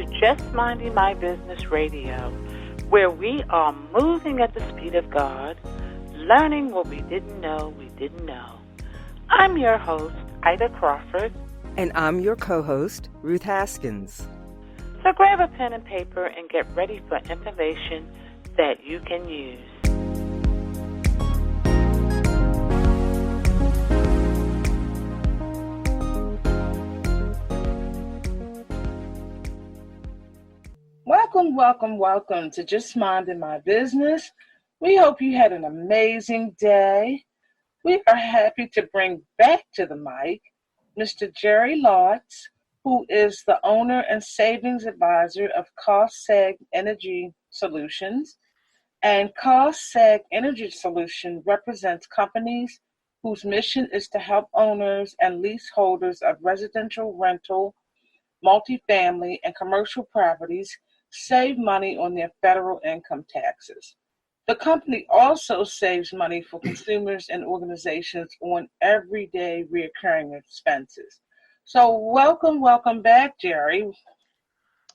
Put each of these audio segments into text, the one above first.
to Just Minding My Business Radio, where we are moving at the speed of God, learning what we didn't know we didn't know. I'm your host, Ida Crawford. And I'm your co-host, Ruth Haskins. So grab a pen and paper and get ready for information that you can use. Welcome to Just Minding My Business. We hope you had an amazing day. We are happy to bring back to the mic Mr. Jerry Loetz, who is the owner and savings advisor of CostSeg Energy Solutions. And CostSeg Energy Solutions represents companies whose mission is to help owners and leaseholders of residential, rental, multifamily, and commercial properties save money on their federal income taxes. The company also saves money for consumers and organizations on everyday recurring expenses. So welcome back, Jerry.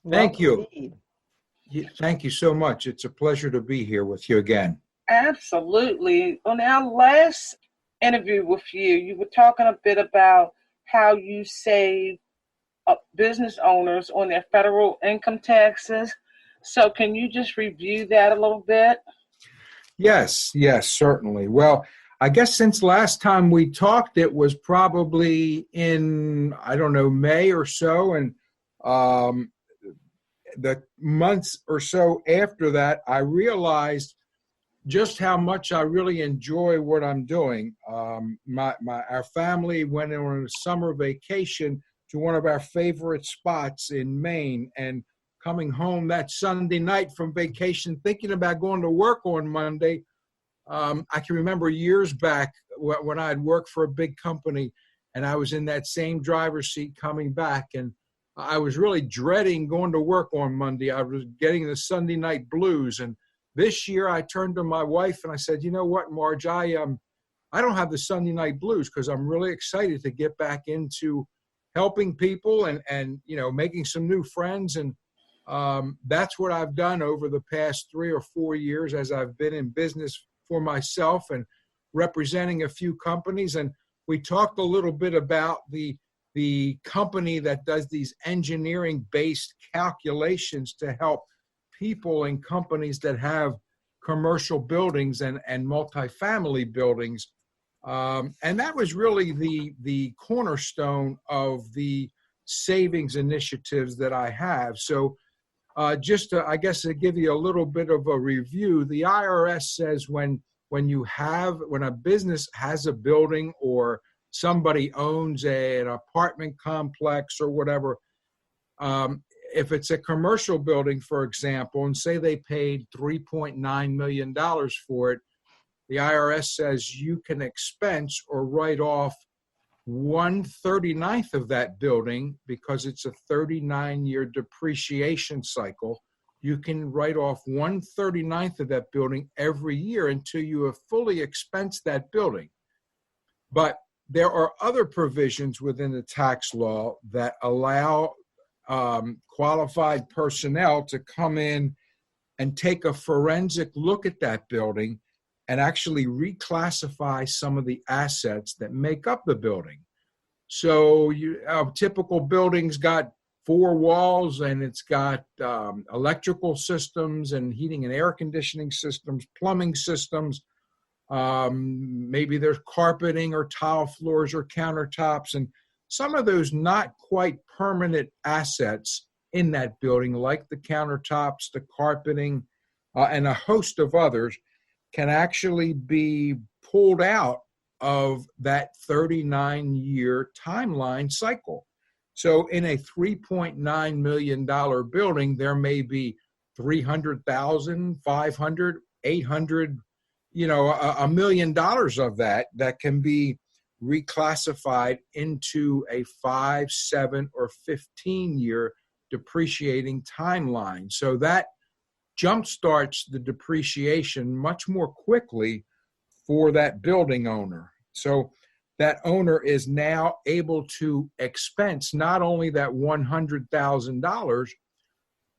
Thank you. Thank you so much. It's a pleasure to be here with you again. Absolutely. On our last interview with you, you were talking a bit about how you save business owners on their federal income taxes. So can you just review that a little bit? Yes, certainly. Well, I guess since last time we talked, it was probably in, May or so. And the months or so after that, I realized just how much I really enjoy what I'm doing. Our family went on a summer vacation to one of our favorite spots in Maine, and coming home that Sunday night from vacation, thinking about going to work on Monday. I can remember years back when I'd worked for a big company and I was in that same driver's seat coming back, and I was really dreading going to work on Monday. I was getting the Sunday night blues. And this year I turned to my wife and I said, you know what, Marge, I don't have the Sunday night blues because I'm really excited to get back into helping people and making some new friends. And that's what I've done over the past 3 or 4 years as I've been in business for myself and representing a few companies. And we talked a little bit about the company that does these engineering-based calculations to help people and companies that have commercial buildings and multifamily buildings. And that was really the cornerstone of the savings initiatives that I have. So just to give you a little bit of a review, the IRS says when a business has a building or somebody owns an apartment complex or whatever, if it's a commercial building, for example, and say they paid $3.9 million for it, the IRS says you can expense or write off 1/39 of that building because it's a 39-year depreciation cycle. You can write off 1/39 of that building every year until you have fully expensed that building. But there are other provisions within the tax law that allow qualified personnel to come in and take a forensic look at that building and actually reclassify some of the assets that make up the building. So a typical building's got 4 walls and it's got electrical systems and heating and air conditioning systems, plumbing systems. Maybe there's carpeting or tile floors or countertops, and some of those not quite permanent assets in that building, like the countertops, the carpeting, and a host of others, can actually be pulled out of that 39-year timeline cycle. So in a $3.9 million building, there may be 300,000, 500, 800, $1 million of that can be reclassified into a 5, 7, or 15-year depreciating timeline. So that jumpstarts the depreciation much more quickly for that building owner. So that owner is now able to expense not only that $100,000,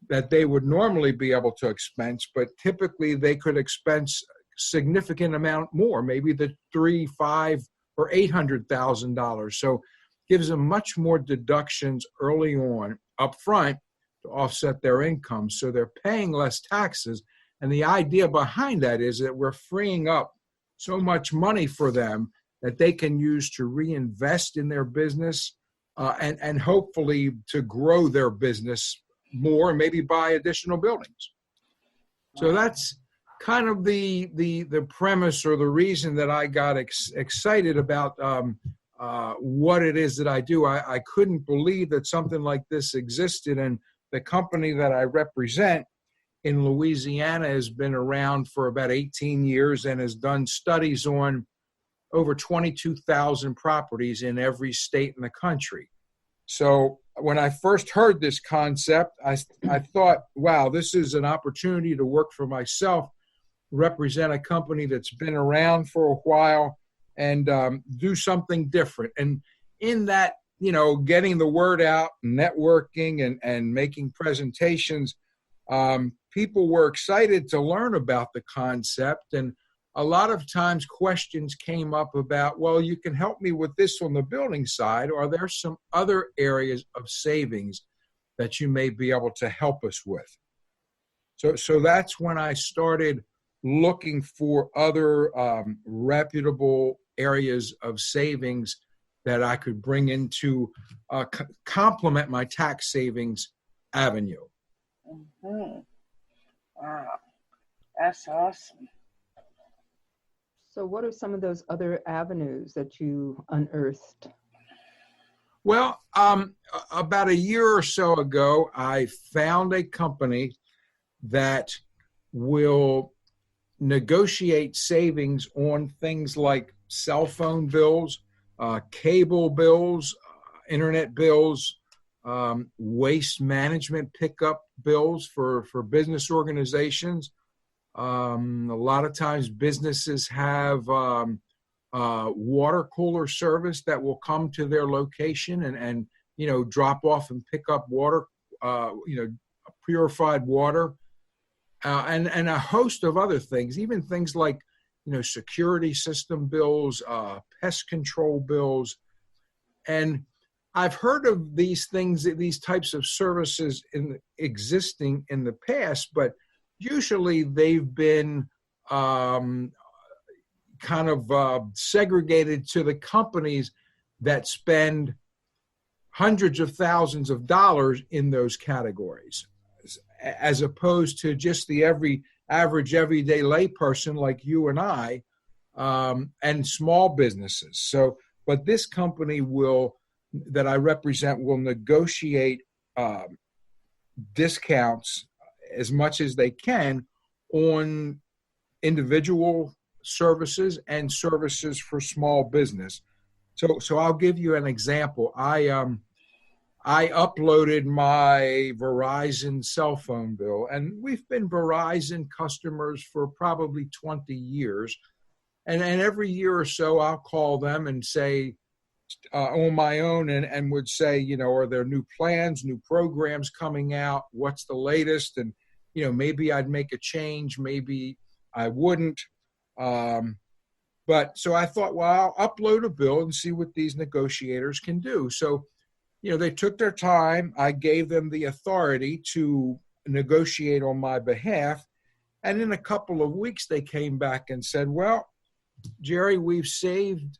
that they would normally be able to expense, but typically they could expense significant amount more, maybe the $3, $5, or $800,000. So gives them much more deductions early on up front to offset their income. So they're paying less taxes. And the idea behind that is that we're freeing up so much money for them that they can use to reinvest in their business and hopefully to grow their business more and maybe buy additional buildings. So that's kind of the premise or the reason that I got excited about what it is that I do. I couldn't believe that something like this existed, and the company that I represent in Louisiana has been around for about 18 years and has done studies on over 22,000 properties in every state in the country. So when I first heard this concept, I thought, wow, this is an opportunity to work for myself, represent a company that's been around for a while, and do something different. And in that, getting the word out, networking and making presentations, people were excited to learn about the concept. And a lot of times questions came up about, well, you can help me with this on the building side. Are there some other areas of savings that you may be able to help us with? So that's when I started looking for other reputable areas of savings that I could bring into complement my tax savings avenue. Mm-hmm. Wow, that's awesome. So what are some of those other avenues that you unearthed? Well, about a year or so ago, I found a company that will negotiate savings on things like cell phone bills, cable bills, internet bills, waste management pickup bills for business organizations. A lot of times businesses have water cooler service that will come to their location and drop off and pick up water, purified water, and a host of other things, even things like, security system bills, pest control bills. And I've heard of these things, these types of services existing in the past, but usually they've been segregated to the companies that spend hundreds of thousands of dollars in those categories, as opposed to just the average everyday layperson like you and I, and small businesses. So, but this company that I represent will negotiate discounts as much as they can on individual services and services for small business. So I'll give you an example. I uploaded my Verizon cell phone bill, and we've been Verizon customers for probably 20 years. And every year or so, I'll call them and say, on my own, and would say, are there new plans, new programs coming out? What's the latest? And, maybe I'd make a change, maybe I wouldn't. But so I thought, well, I'll upload a bill and see what these negotiators can do. So, they took their time. I gave them the authority to negotiate on my behalf. And in a couple of weeks, they came back and said, well, Jerry, we've saved,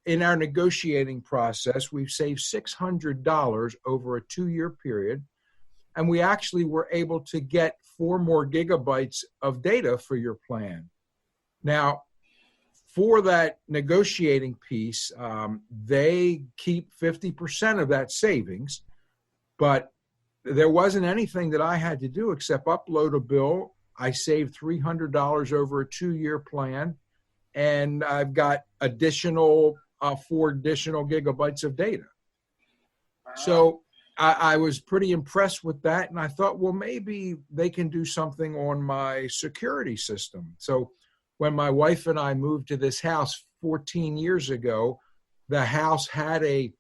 in our negotiating process, we've saved $600 over a 2-year period. And we actually were able to get 4 more gigabytes of data for your plan. Now, for that negotiating piece, they keep 50% of that savings, but there wasn't anything that I had to do except upload a bill. I saved $300 over a 2-year plan, and I've got 4 additional gigabytes of data. Wow. So I was pretty impressed with that, and I thought, well, maybe they can do something on my security system. So when my wife and I moved to this house 14 years ago, the house had a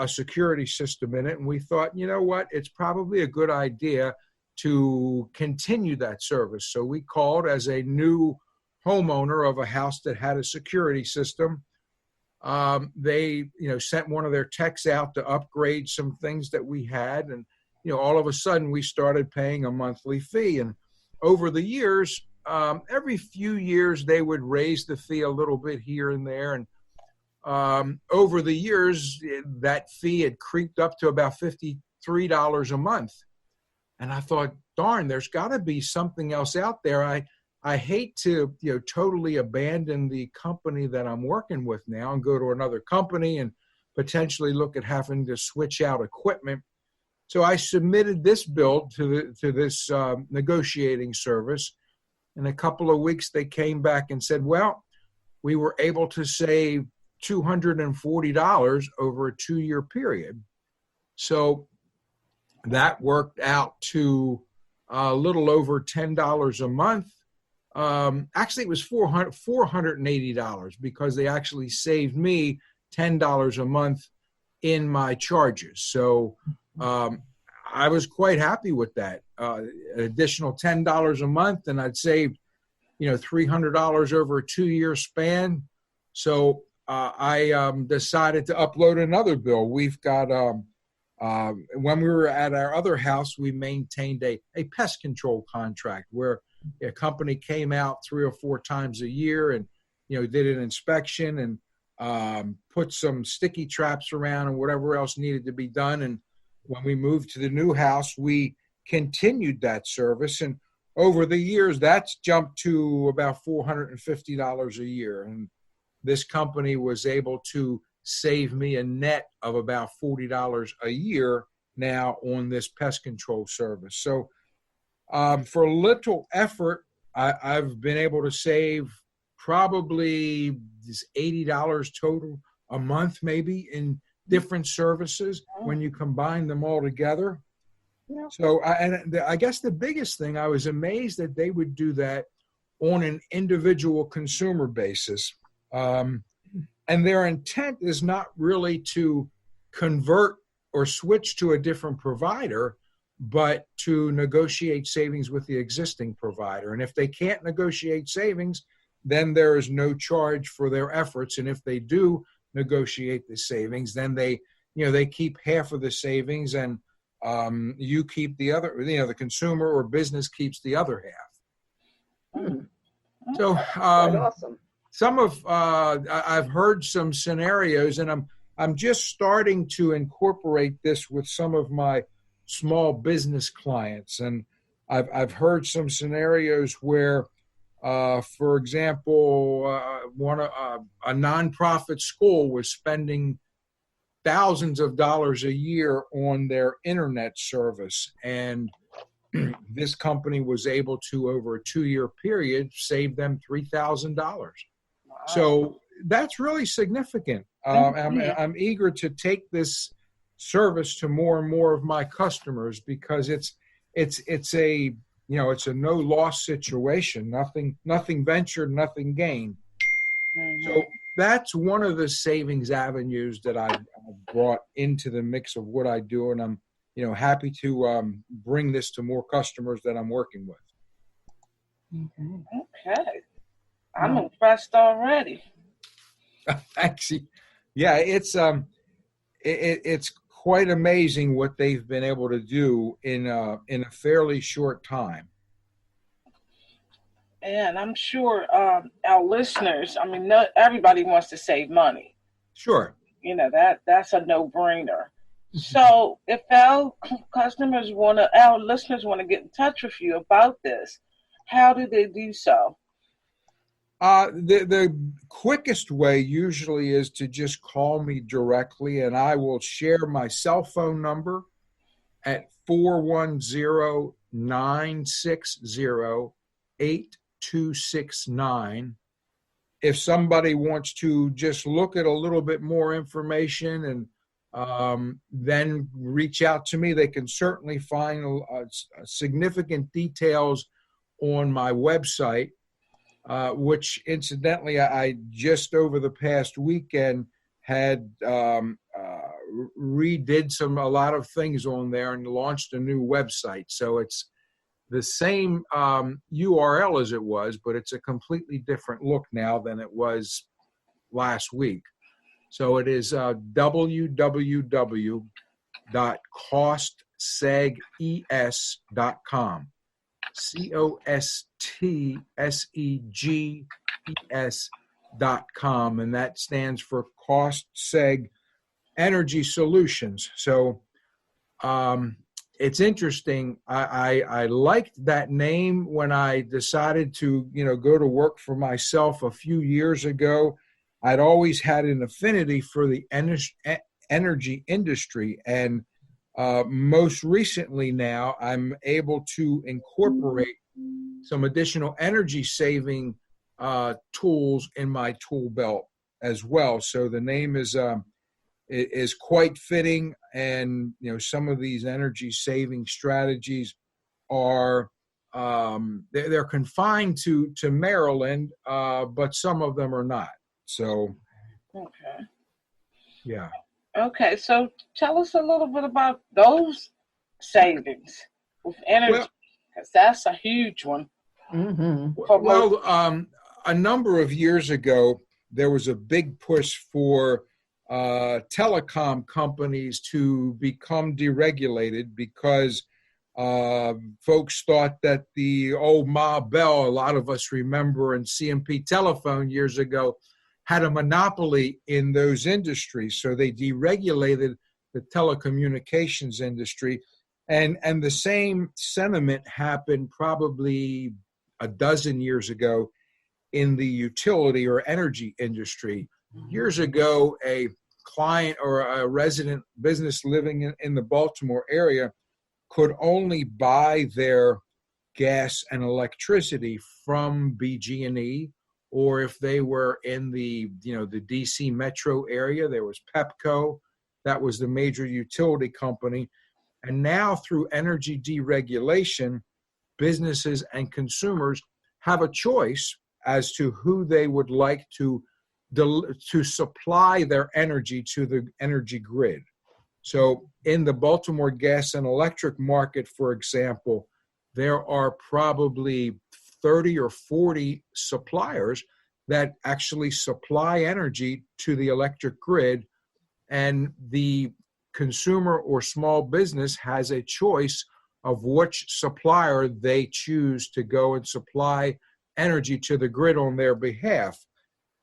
security system in it, and we thought, you know what, it's probably a good idea to continue that service. So we called as a new homeowner of a house that had a security system. They, sent one of their techs out to upgrade some things that we had. And, all of a sudden we started paying a monthly fee. And over the years, every few years, they would raise the fee a little bit here and there. And over the years, that fee had creeped up to about $53 a month. And I thought, darn, there's got to be something else out there. I hate to, totally abandon the company that I'm working with now and go to another company and potentially look at having to switch out equipment. So I submitted this bill to this negotiating service. In a couple of weeks, they came back and said, well, we were able to save $240 over a 2-year period. So that worked out to a little over $10 a month. Actually, it was $480 because they actually saved me $10 a month in my charges. So I was quite happy with that. An additional $10 a month, and I'd saved, $300 over a 2-year span. So I decided to upload another bill. We've got when we were at our other house, we maintained a pest control contract where a company came out 3 or 4 times a year and, did an inspection and put some sticky traps around and whatever else needed to be done. And when we moved to the new house, we continued that service. And over the years, that's jumped to about $450 a year. And this company was able to save me a net of about $40 a year now on this pest control service. So for little effort, I've been able to save probably this $80 total a month, maybe in different services when you combine them all together. Yeah. So I guess the biggest thing, I was amazed that they would do that on an individual consumer basis. And their intent is not really to convert or switch to a different provider, but to negotiate savings with the existing provider. And if they can't negotiate savings, then there is no charge for their efforts. And if they do negotiate the savings, then they keep half of the savings and you keep the other, the consumer or business keeps the other half. So awesome. Some of I've heard some scenarios, and I'm just starting to incorporate this with some of my small business clients, and I've heard some scenarios where, for example, a nonprofit school was spending thousands of dollars a year on their internet service, and this company was able to, over a 2-year period, save them $3,000. Wow. So that's really significant. I'm eager to take this service to more and more of my customers because it's a no loss situation. Nothing ventured, nothing gained. Mm-hmm. So that's one of the savings avenues that I've brought into the mix of what I do, and I'm happy to bring this to more customers that I'm working with. Okay. I'm impressed already. Thanks. Yeah, it's quite amazing what they've been able to do in a fairly short time. And I'm sure our listeners, not everybody wants to save money. Sure. That's a no-brainer. So if our listeners want to get in touch with you about this, how do they do so? The quickest way usually is to just call me directly, and I will share my cell phone number at 410-960-8269. If somebody wants to just look at a little bit more information and then reach out to me, they can certainly find significant details on my website. Which incidentally, I just over the past weekend had redid a lot of things on there and launched a new website. So it's the same URL as it was, but it's a completely different look now than it was last week. So it is www.costseges.com. CostSegES.com, and that stands for CostSeg Energy Solutions. So it's interesting. I liked that name when I decided to, go to work for myself a few years ago. I'd always had an affinity for the energy industry, and most recently now I'm able to incorporate some additional energy saving tools in my tool belt as well. So the name is quite fitting, and some of these energy saving strategies are they're confined to Maryland, but some of them are not. So Okay. Yeah. Okay, so tell us a little bit about those savings with energy, because that's a huge one. Mm-hmm. Well, a number of years ago, there was a big push for telecom companies to become deregulated because folks thought that the old Ma Bell, a lot of us remember, and CMP Telephone years ago, had a monopoly in those industries. So they deregulated the telecommunications industry. And the same sentiment happened probably a dozen years ago in the utility or energy industry. Years ago, a client or a resident business living in the Baltimore area could only buy their gas and electricity from BG&E, or if they were in the DC metro area, there was Pepco. That was the major utility company. And now through energy deregulation, businesses and consumers have a choice as to who they would like to supply their energy to the energy grid. So in the Baltimore gas and electric market, for example, there are probably 30 or 40 suppliers that actually supply energy to the electric grid, and the consumer or small business has a choice of which supplier they choose to go and supply energy to the grid on their behalf.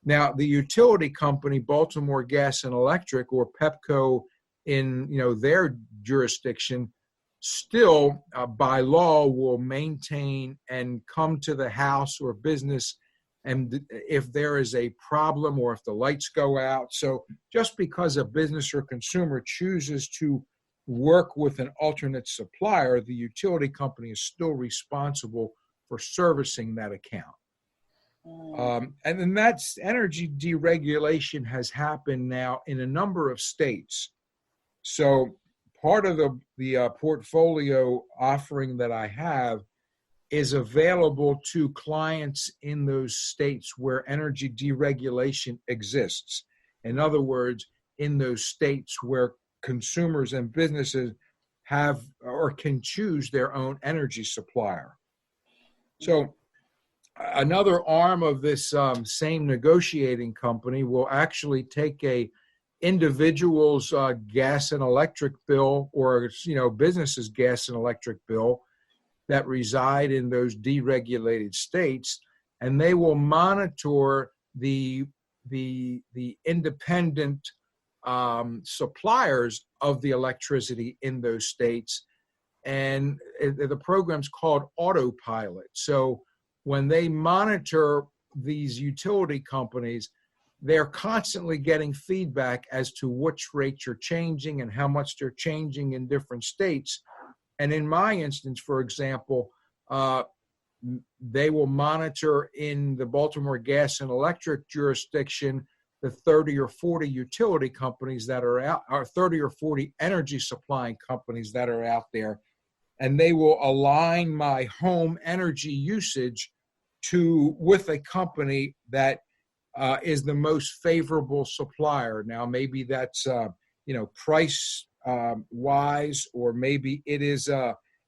Now, the utility company, Baltimore Gas and Electric, or Pepco in their jurisdiction, still by law will maintain and come to the house or business, and if there is a problem or if the lights go out. So just because a business or consumer chooses to work with an alternate supplier, the utility company is still responsible for servicing that account. And then that's energy deregulation has happened now in a number of states. So part of the portfolio offering that I have is available to clients in those states where energy deregulation exists. In other words, in those states where consumers and businesses have or can choose their own energy supplier. So another arm of this same negotiating company will actually take a individual's gas and electric bill, or business's gas and electric bill that reside in those deregulated states, and they will monitor the independent suppliers of the electricity in those states, and the program's called Autopilot. So when they monitor these utility companies, they're constantly getting feedback as to which rates are changing and how much they're changing in different states. And in my instance, for example, they will monitor in the Baltimore Gas and Electric jurisdiction the 30 or 40 utility companies that are out, or 30 or 40 energy supplying companies that are out there. And they will align my home energy usage with a company that is the most favorable supplier. Now, maybe that's price wise, or maybe it is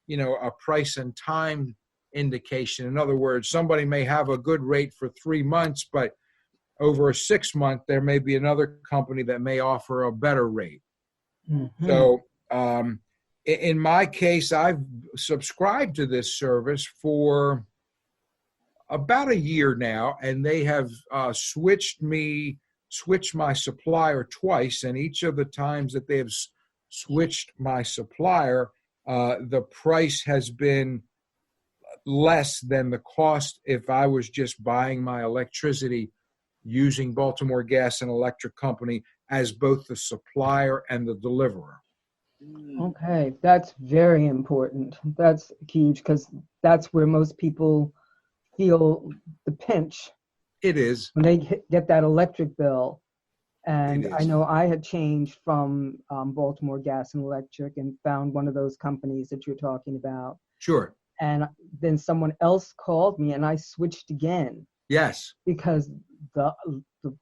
a price and time indication. In other words, somebody may have a good rate for 3 months, but over a 6 month, there may be another company that may offer a better rate. Mm-hmm. So in my case, I've subscribed to this service for about a year now, and they have switched my supplier twice, and each of the times that they have switched my supplier, the price has been less than the cost if I was just buying my electricity using Baltimore Gas and Electric Company as both the supplier and the deliverer. Okay, that's very important. That's huge because that's where most people feel the pinch. It is. When they get that electric bill. And It I is. know I had changed from Baltimore Gas and Electric and found one of those companies that you're talking about. Sure. And then someone else called me and I switched again. Yes. Because the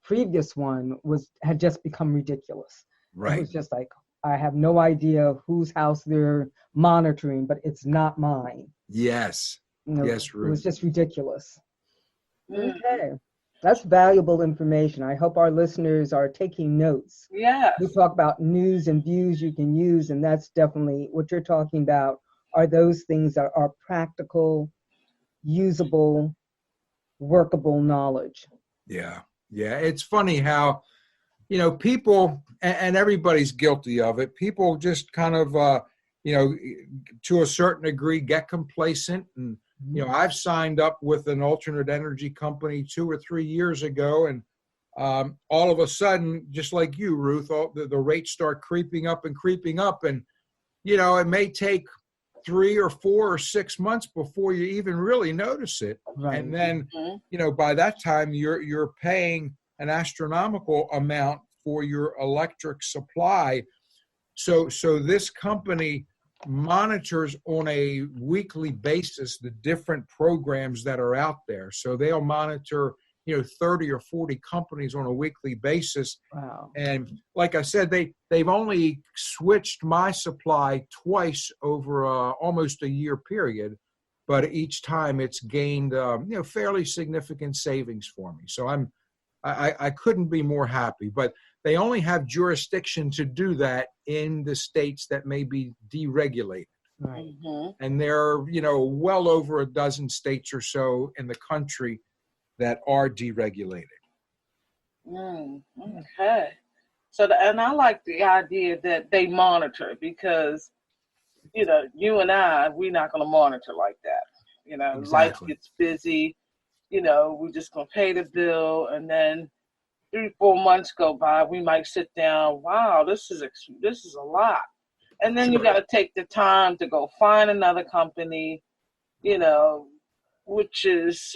previous one had just become ridiculous. Right. It was just like, I have no idea whose house they're monitoring, but it's not mine. Yes. Yes, Ruth. It was just ridiculous. Okay. That's valuable information. I hope our listeners are taking notes. Yes. We talk about news and views you can use, and that's definitely what you're talking about are those things that are practical, usable, workable knowledge. Yeah. Yeah. It's funny how, people, and everybody's guilty of it, people just kind of, to a certain degree, get complacent. And, I've signed up with an alternate energy company 2 or 3 years ago, and all of a sudden, just like you, Ruth, the rates start creeping up. And, it may take 3 or 4 or 6 months before you even really notice it. Right. And then, by that time, you're paying an astronomical amount for your electric supply. So this company monitors on a weekly basis the different programs that are out there. So they'll monitor, 30 or 40 companies on a weekly basis. Wow. And like I said, they've only switched my supply twice over almost a year period, but each time it's gained, fairly significant savings for me. So I couldn't be more happy, but they only have jurisdiction to do that in the states that may be deregulated. Right. And there are, well over a dozen states or so in the country that are deregulated. Okay. So, and I like the idea that they monitor because, you and we're not going to monitor like that. Exactly. Life gets busy. We're just going to pay the bill, and then 3-4 months go by, we might sit down. Wow, this is a lot, and then Sure. You got to take the time to go find another company, which is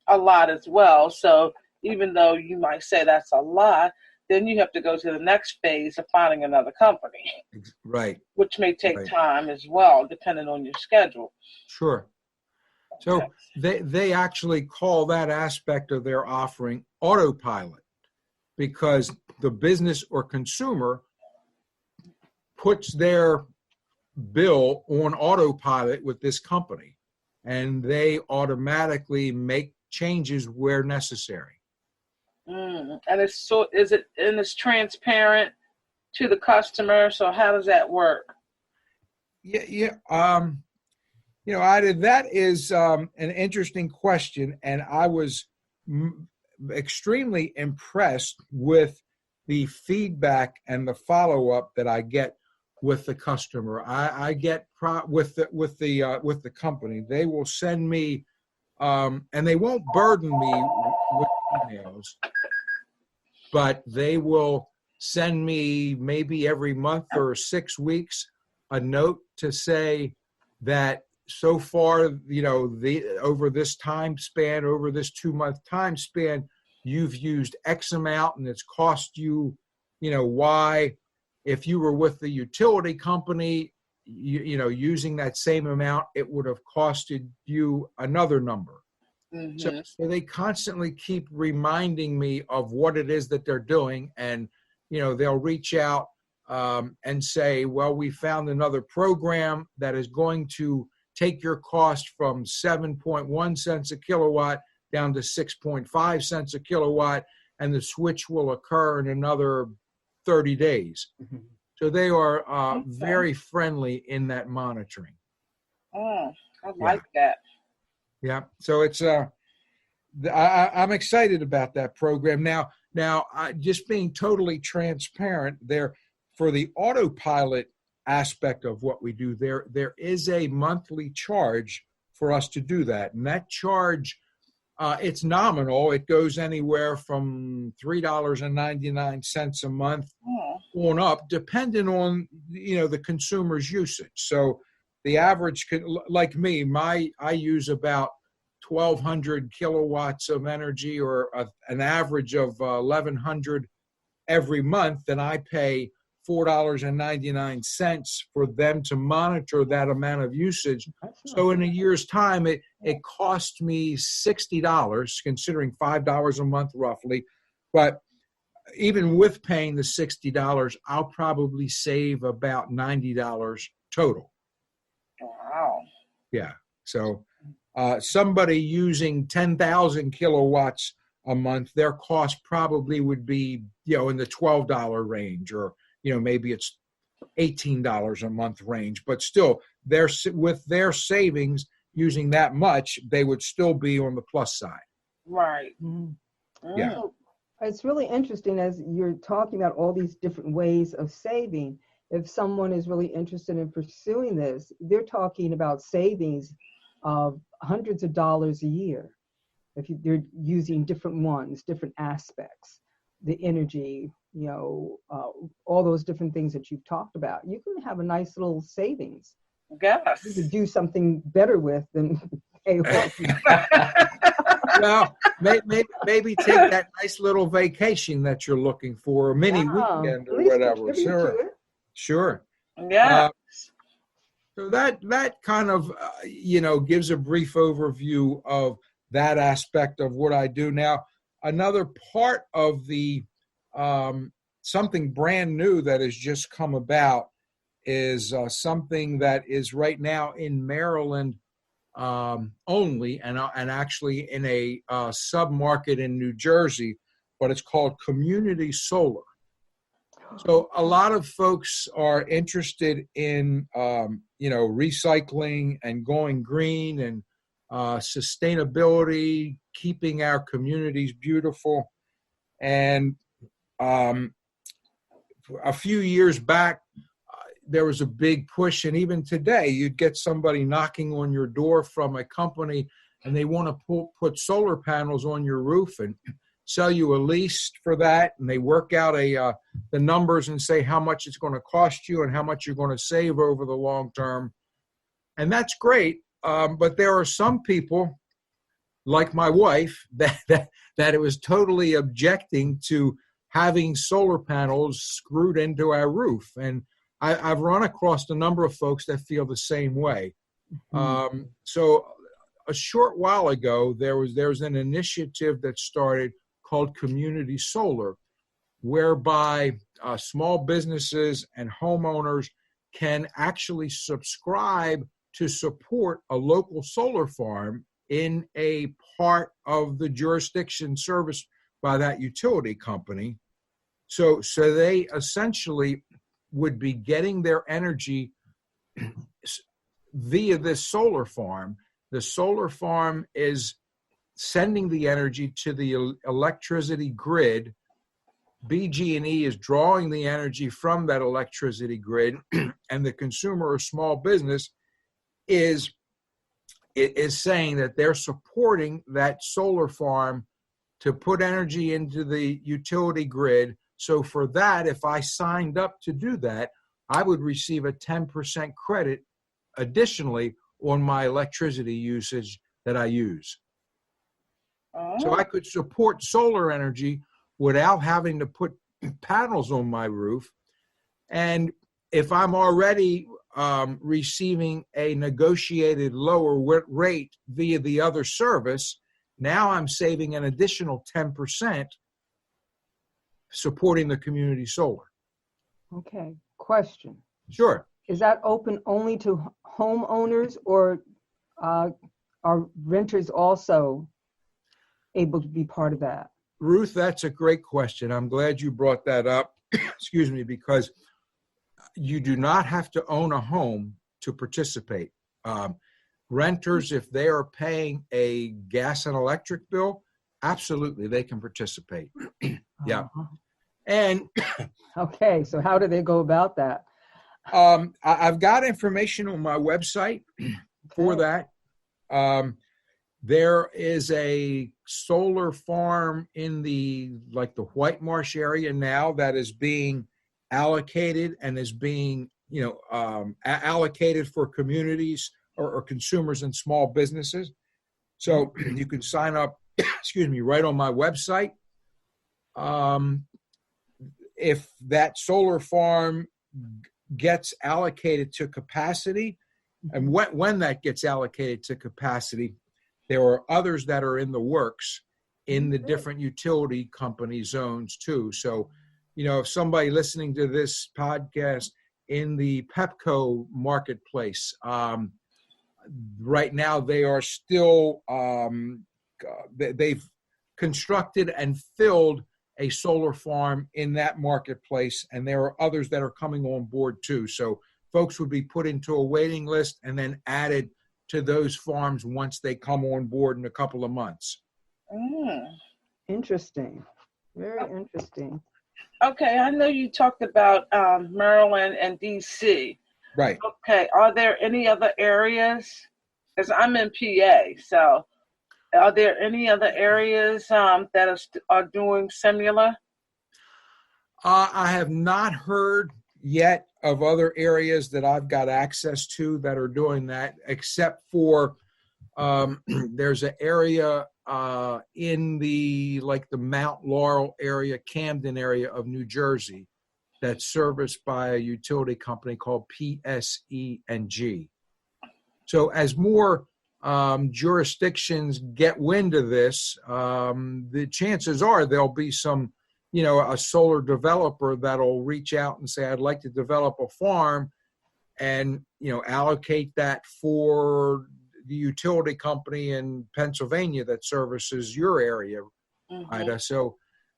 a lot as well. So even though you might say that's a lot, then you have to go to the next phase of finding another company, Right. which may take Right. time as well, depending on your schedule. Sure. So Okay. they actually call that aspect of their offering autopilot, because the business or consumer puts their bill on autopilot with this company, and they automatically make changes where necessary. And it's transparent to the customer. So how does that work? Yeah. Ida, that is an interesting question, and I was extremely impressed with the feedback and the follow-up that I get with the customer. I get with the company. They will send me, and they won't burden me with emails, but they will send me maybe every month or 6 weeks a note to say that so far, over this time span, over this 2-month time span, you've used X amount and it's cost you, Y. If you were with the utility company, using that same amount, it would have costed you another number. So they constantly keep reminding me of what it is that they're doing, and they'll reach out and say, well, we found another program that is going to take your cost from 7.1 cents a kilowatt down to 6.5 cents a kilowatt, and the switch will occur in another 30 days. Mm-hmm. So they are very friendly in that monitoring. I like that. Yeah. So it's I'm excited about that program. Now, just being totally transparent, there for the autopilot aspect of what we do, there is a monthly charge for us to do that, and that charge, it's nominal. It goes anywhere from $3.99 a month on up, depending on the consumer's usage. So the average, like me, I use about 1,200 kilowatts of energy, or an average of 1,100 every month, and I pay $4.99 for them to monitor that amount of usage. So in a year's time, it cost me $60, considering $5 a month roughly. But even with paying the $60, I'll probably save about $90 total. Wow. Yeah. So somebody using 10,000 kilowatts a month, their cost probably would be, in the $12 range, or maybe it's $18 a month range, but still, with their savings using that much, they would still be on the plus side. Right. Mm-hmm. Yeah. So it's really interesting as you're talking about all these different ways of saving. If someone is really interested in pursuing this, they're talking about savings of hundreds of dollars a year. If they're using different ones, different aspects, the energy, all those different things that you've talked about, you can have a nice little savings. Yes. You could do something better with than pay off. Well, maybe take that nice little vacation that you're looking for, a mini weekend or whatever. Sure. Yeah. So that kind of, gives a brief overview of that aspect of what I do. Now, another part of the something brand new that has just come about is something that is right now in Maryland only, and actually in a sub-market in New Jersey, but it's called community solar. So a lot of folks are interested in, recycling and going green and sustainability, keeping our communities beautiful. And a few years back, there was a big push, and even today, you'd get somebody knocking on your door from a company, and they want to put solar panels on your roof and sell you a lease for that, and they work out the numbers and say how much it's going to cost you and how much you're going to save over the long term. And that's great, but there are some people, like my wife, that it was totally objecting to having solar panels screwed into our roof. And I've run across a number of folks that feel the same way. Mm-hmm. So a short while ago, there's an initiative that started called Community Solar, whereby small businesses and homeowners can actually subscribe to support a local solar farm in a part of the jurisdiction serviced by that utility company. So they essentially would be getting their energy via this solar farm. The solar farm is sending the energy to the electricity grid. BG&E is drawing the energy from that electricity grid, and the consumer or small business is saying that they're supporting that solar farm to put energy into the utility grid. So for that, if I signed up to do that, I would receive a 10% credit additionally on my electricity usage that I use. Oh. So I could support solar energy without having to put panels on my roof. And if I'm already receiving a negotiated lower rate via the other service, now I'm saving an additional 10% supporting the community solar. Okay. Question. Sure. Is that open only to homeowners, or are renters also able to be part of that? Ruth, that's a great question. I'm glad you brought that up. Excuse me, because you do not have to own a home to participate. Renters, if they are paying a gas and electric bill, absolutely, they can participate. Yeah. And okay, so how do they go about that? I've got information on my website for that. There is a solar farm in the White Marsh area now that is being allocated and is being, allocated for communities or consumers and small businesses. So you can sign up, right on my website. If that solar farm gets allocated to capacity, and when that gets allocated to capacity, there are others that are in the works in the different utility company zones too. So, if somebody listening to this podcast in the Pepco marketplace, right now they are still, they've constructed and filled a solar farm in that marketplace, and there are others that are coming on board too. So folks would be put into a waiting list and then added to those farms once they come on board in a couple of months. Interesting. Very interesting. Okay, I know you talked about Maryland and D.C. Right. Okay, are there any other areas? Because I'm in PA, so are there any other areas that are doing similar? I have not heard yet of other areas that I've got access to that are doing that, except for there's an area in the Mount Laurel area, Camden area of New Jersey that's serviced by a utility company called PSE&G. So as more jurisdictions get wind of this, the chances are there'll be some, a solar developer that'll reach out and say, I'd like to develop a farm and, allocate that for the utility company in Pennsylvania that services your area, Ida. So,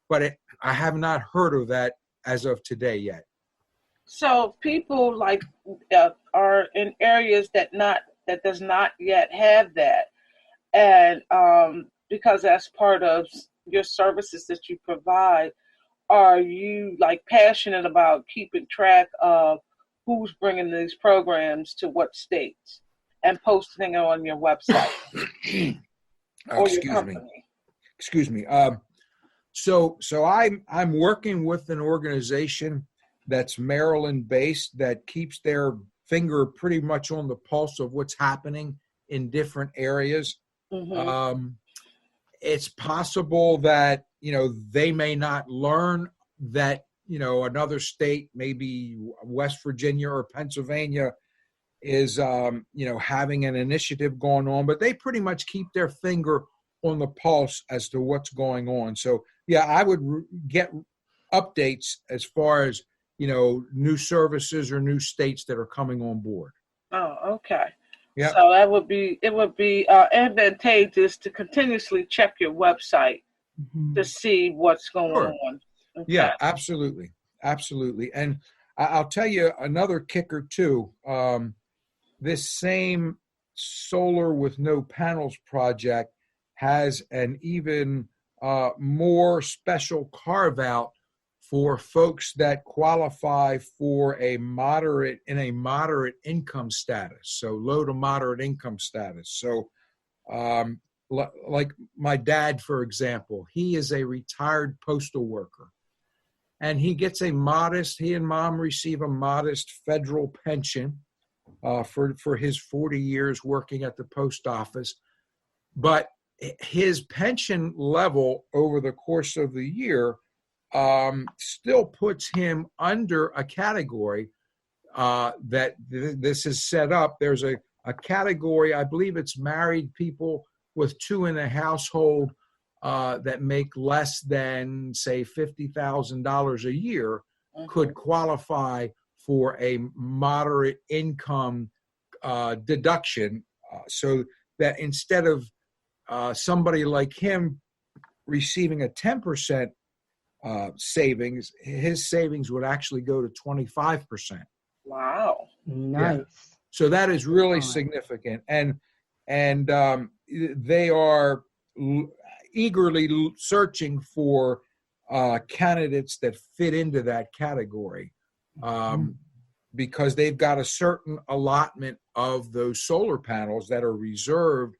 but I have not heard of that as of today yet. So people are in areas that does not yet have that, and because that's part of your services that you provide, are you passionate about keeping track of who's bringing these programs to what states and posting it on your website or your company? Excuse me. So I'm working with an organization that's Maryland based that keeps their finger pretty much on the pulse of what's happening in different areas. It's possible that, they may not learn that, another state, maybe West Virginia or Pennsylvania is, having an initiative going on, but they pretty much keep their finger on the pulse as to what's going on. So, yeah, I would get updates as far as, new services or new states that are coming on board. Oh, okay. Yeah. So it would be advantageous to continuously check your website to see what's going on. Okay. Yeah, absolutely. And I'll tell you another kicker too. This same solar with no panels project has an even more special carve out for folks that qualify for a moderate income status, so low to moderate income status. So like my dad, for example, he is a retired postal worker, and he and mom receive a modest federal pension for his 40 years working at the post office. But his pension level over the course of the year still puts him under a category that this is set up. There's a category, I believe it's married people with two in a household that make less than, say, $50,000 a year. could qualify for a moderate income deduction, so that instead of somebody like him receiving a 10% savings, his savings would actually go to 25%. Wow. Nice. Yeah. So that is really significant. And they are eagerly searching for candidates that fit into that category, because they've got a certain allotment of those solar panels that are reserved.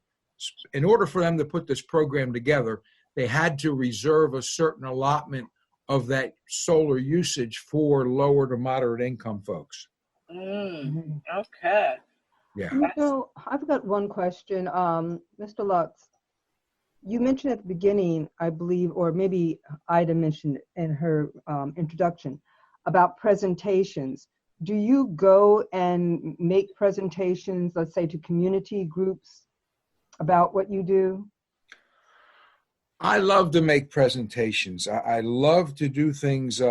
In order for them to put this program together, they had to reserve a certain allotment of that solar usage for lower to moderate income folks. Okay. Yeah. You know, I've got one question. Mr. Loetz, you mentioned at the beginning, I believe, or maybe Ida mentioned in her introduction, about presentations. Do you go and make presentations, let's say, to community groups about what you do? I love to make presentations. I love to do things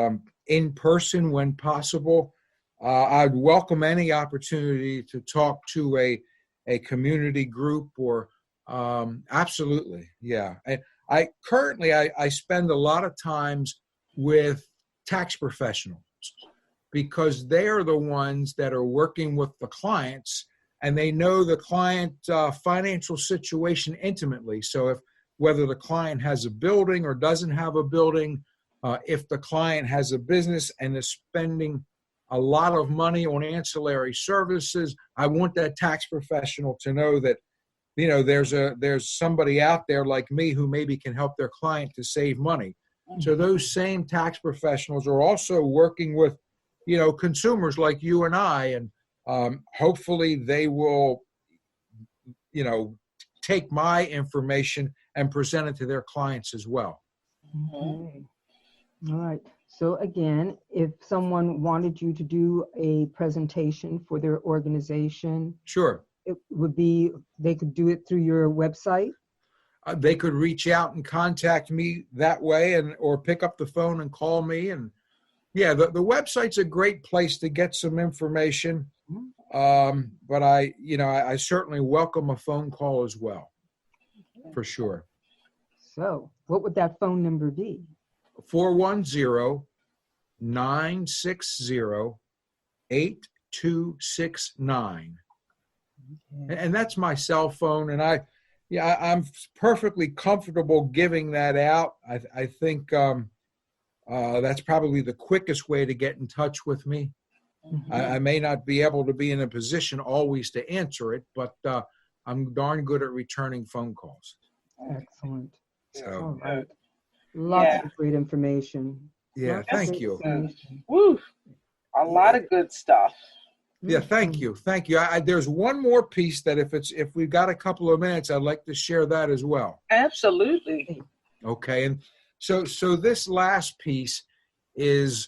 in person when possible. I'd welcome any opportunity to talk to a community group, or absolutely, yeah. I currently spend a lot of times with tax professionals, because they are the ones that are working with the clients, and they know the client financial situation intimately. So whether the client has a building or doesn't have a building, if the client has a business and is spending a lot of money on ancillary services, I want that tax professional to know that, you know, there's somebody out there like me who maybe can help their client to save money. So those same tax professionals are also working with, you know, consumers like you and I, and hopefully they will, you know, take my information and present it to their clients as well. Okay. All right. So again, if someone wanted you to do a presentation for their organization, Sure. it would be, they could do it through your website? They could reach out and contact me that way, or pick up the phone and call me. And yeah, the website's a great place to get some information. But I certainly welcome a phone call as well, for sure. So what would that phone number be? 410-960-8269. And that's my cell phone. And I'm perfectly comfortable giving that out. I think that's probably the quickest way to get in touch with me. I may not be able to be in a position always to answer it, but I'm darn good at returning phone calls. Excellent. So, all right. Lots of great information. Yeah, thank you. Woo, a lot of good stuff. Yeah, thank you. Thank you. There's one more piece that if we've got a couple of minutes, I'd like to share that as well. Absolutely. Okay. And so this last piece is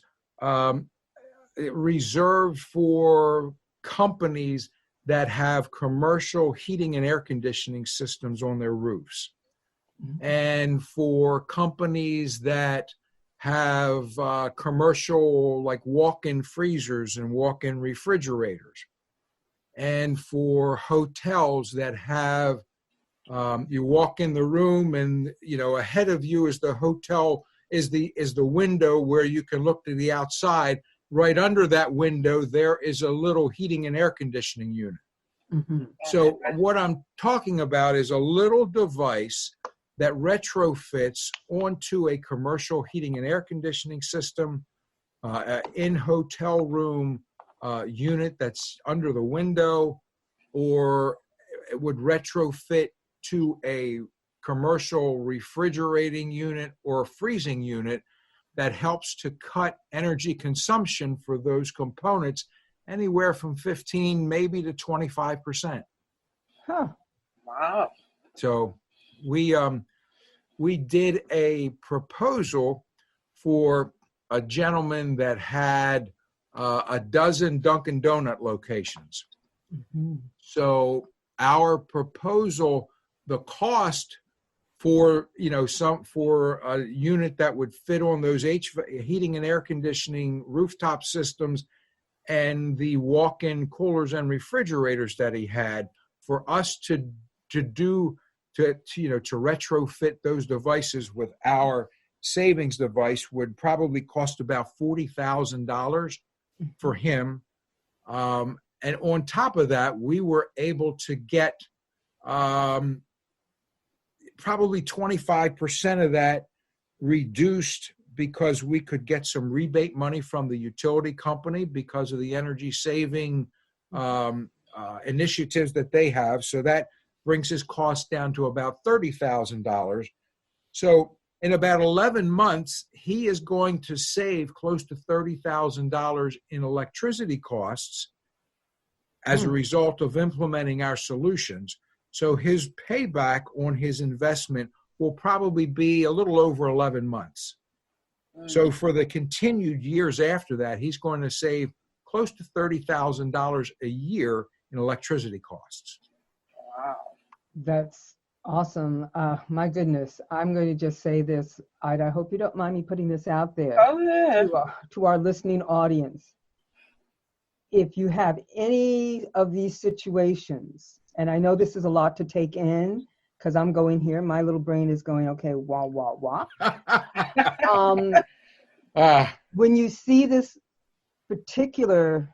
reserved for companies that have commercial heating and air conditioning systems on their roofs, and for companies that have commercial, like walk-in freezers and walk-in refrigerators, and for hotels that have you walk in the room and, you know, ahead of you is the hotel, is the window where you can look to the outside. Right under that window there is a little heating and air conditioning unit. So what I'm talking about is a little device that retrofits onto a commercial heating and air conditioning system, in hotel room unit that's under the window, or it would retrofit to a commercial refrigerating unit or freezing unit that helps to cut energy consumption for those components anywhere from 15, maybe to 25%. Wow. So we did a proposal for a gentleman that had a dozen Dunkin' Donut locations. So our proposal, the cost for a unit that would fit on those heating and air conditioning rooftop systems and the walk-in coolers and refrigerators that he had, for us to retrofit those devices with our savings device would probably cost about $40,000 for him. And on top of that, we were able to get probably 25% of that reduced because we could get some rebate money from the utility company because of the energy saving initiatives that they have. So that brings his cost down to about $30,000. So in about 11 months, he is going to save close to $30,000 in electricity costs as a result of implementing our solutions. So his payback on his investment will probably be a little over 11 months. So for the continued years after that, he's going to save close to $30,000 a year in electricity costs. Wow. That's awesome. My goodness, I'm going to just say this, Ida. I hope you don't mind me putting this out there to our listening audience. If you have any of these situations, and I know this is a lot to take in because I'm going here, my little brain is going, okay, wah, wah, wah. When you see this particular,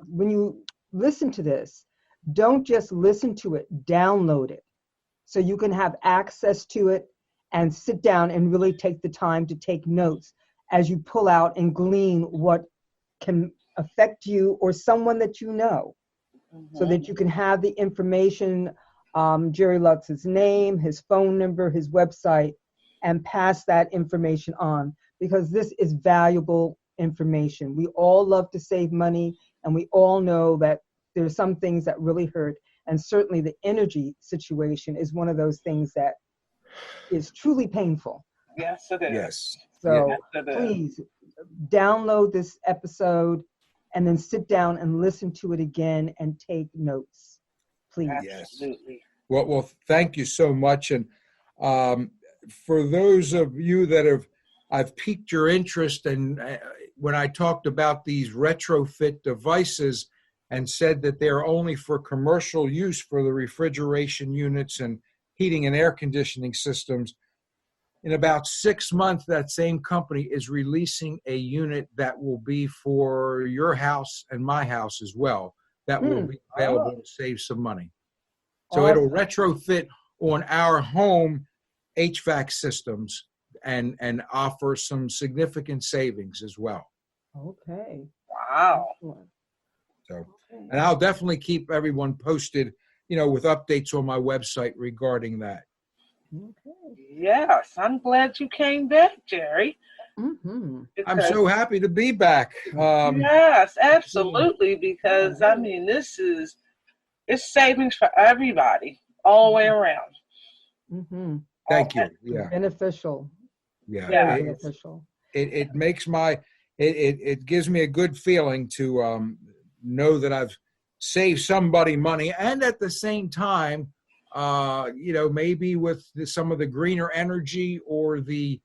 when you listen to this, don't just listen to it, download it so you can have access to it and sit down and really take the time to take notes as you pull out and glean what can affect you or someone that you know, so that you can have the information, Jerry Loetz's name, his phone number, his website, and pass that information on, because this is valuable information. We all love to save money, and we all know that there's some things that really hurt, and certainly the energy situation is one of those things that is truly painful. Yes, it is. Yes. So Yes, it is. please download this episode and then sit down and listen to it again and take notes, please. Absolutely. Well, thank you so much. And for those of you that I've piqued your interest, and when I talked about these retrofit devices and said that they're only for commercial use for the refrigeration units and heating and air conditioning systems, in about 6 months, that same company is releasing a unit that will be for your house and my house as well. That will be available to save some money. So it'll retrofit on our home HVAC systems and offer some significant savings as well. Okay. Wow. So, and I'll definitely keep everyone posted, with updates on my website regarding that. Okay. Yes, I'm glad you came back, Jerry. Mm-hmm. I'm so happy to be back. Yes, absolutely, because I mean, it's savings for everybody all the way around. Mm-hmm. Thank you. Yeah. Beneficial. Yeah. Very beneficial. It makes it gives me a good feeling to know that I've saved somebody money, and at the same time, maybe with some of the greener energy or the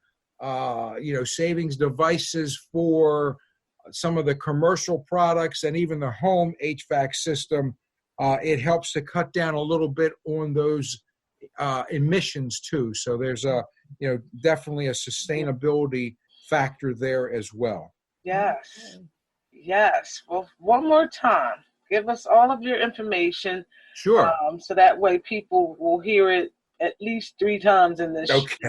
savings devices for some of the commercial products and even the home HVAC system, it helps to cut down a little bit on those emissions too. So there's definitely a sustainability factor there as well. Yes. Yes. Well, one more time, give us all of your information. Sure. So that way people will hear it at least 3 times in this episode.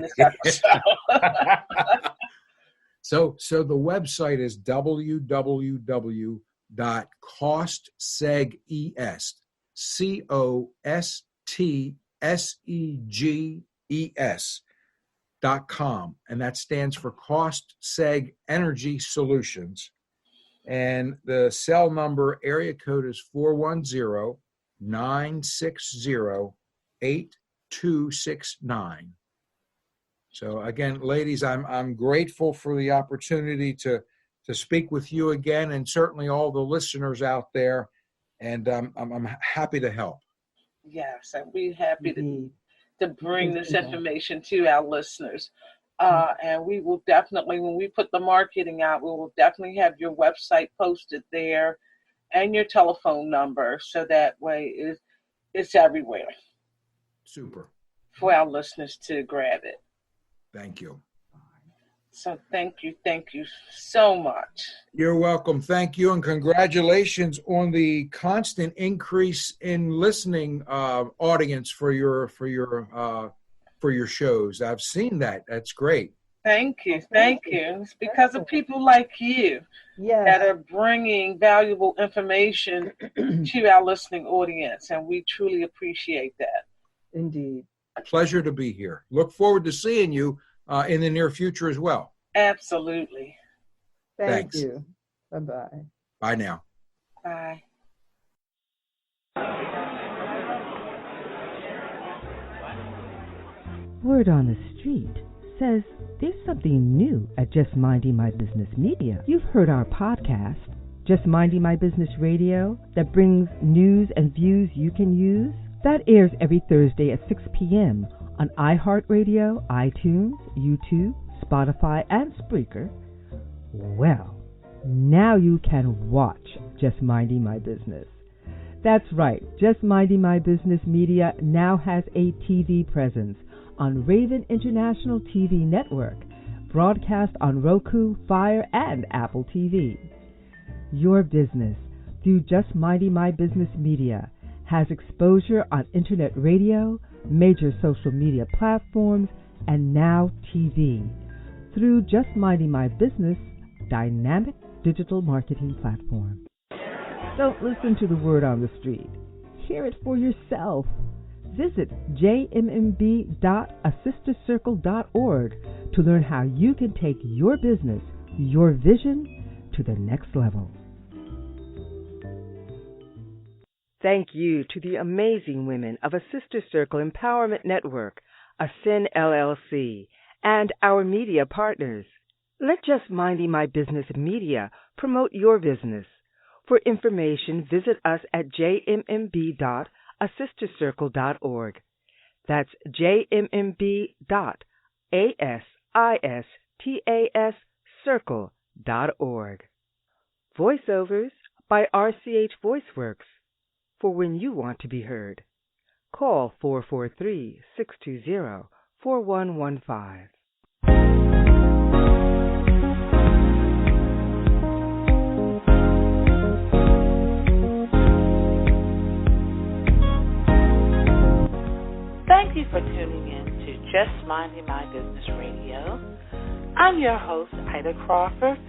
So the website is www.CostSegES.com, and that stands for CostSeg Energy Solutions. And the cell number area code is 410-960-8269. So again, ladies, I'm grateful for the opportunity to speak with you again, and certainly all the listeners out there. And I'm happy to help. Yes, and we're happy to to bring this information to our listeners. And we will definitely, when we put the marketing out, we will definitely have your website posted there and your telephone number, so that way it's everywhere. Super. For our listeners to grab it. Thank you. So thank you so much. You're welcome. Thank you, and congratulations on the constant increase in listening audience for your shows. I've seen that. That's great. Thank you. It's because of people like you that are bringing valuable information to our listening audience, and we truly appreciate that. Indeed. Pleasure to be here. Look forward to seeing you in the near future as well. Absolutely. Thank you. Bye-bye. Bye now. Bye. Word on the street says there's something new at Just Minding My Business Media. You've heard our podcast, Just Minding My Business Radio, that brings news and views you can use. That airs every Thursday at 6 p.m. on iHeartRadio, iTunes, YouTube, Spotify, and Spreaker. Well, now you can watch Just Minding My Business. That's right, Just Minding My Business Media now has a TV presence on Raven International TV Network, broadcast on Roku, Fire, and Apple TV. Your business, through Just Minding My Business Media, has exposure on internet radio, major social media platforms, and now TV through Just Minding My Business dynamic digital marketing platform. Don't listen to the word on the street. Hear it for yourself. Visit jmb.asistercircle.org to learn how you can take your business, your vision, to the next level. Thank you to the amazing women of A Sister Circle Empowerment Network, ASIN LLC, and our media partners. Let Just Minding My Business Media promote your business. For information, visit us at jmb.asistercircle.org. That's jmb.asistercircle.org. Voiceovers by RCH VoiceWorks. For when you want to be heard. Call 443-620-4115. Thank you for tuning in to Just Minding My Business Radio. I'm your host, Ida Crawford.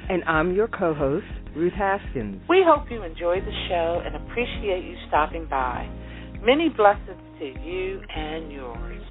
And I'm your co-host, Ruth Haskins. We hope you enjoyed the show and appreciate you stopping by. Many blessings to you and yours.